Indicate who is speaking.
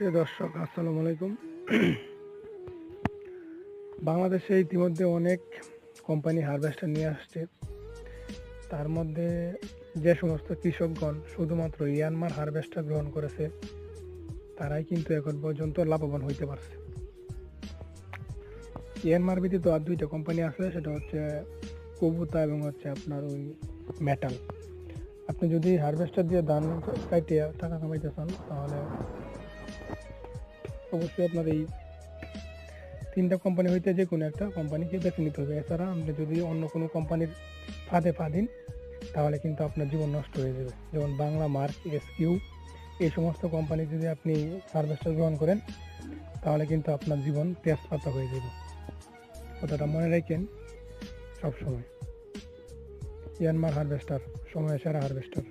Speaker 1: প্রিয় দর্শক, আসসালামু আলাইকুম। বাংলাদেশে ইতিমধ্যে অনেক কোম্পানি হারভেস্টার নিয়ে আসছে। তার মধ্যে যে সমস্ত কৃষকগণ শুধুমাত্র ইয়ানমার হারভেস্টার গ্রহণ করেছে তারাই কিন্তু এখন পর্যন্ত লাভবান হইতে পারছে। ইয়ানমার ব্যতীত আর দুইটা কোম্পানি আছে, সেটা হচ্ছে কুবুতা এবং হচ্ছে আপনার ওই মেটাল। আপনি যদি হারভেস্টার দিয়ে ধান কাটে টাকা কামাইতে চান তাহলে অবশ্যই আপনার এই তিনটা কোম্পানি হইতে যে কোনো একটা কোম্পানিকে বেছে নিতে হবে। এছাড়া আপনি যদি অন্য কোনো কোম্পানির ফাঁদে পা দিন তাহলে কিন্তু আপনার জীবন নষ্ট হয়ে যাবে। যেমন বাংলা মার্ক, এসকিউ, এই সমস্ত কোম্পানি যদি আপনি হারভেস্টার গ্রহণ করেন তাহলে কিন্তু আপনার জীবন তেজপাতা হয়ে যাবে। কথাটা মনে রাখেন সবসময়। ইয়ানমার হারভেস্টার সময় সেরা হারভেস্টার।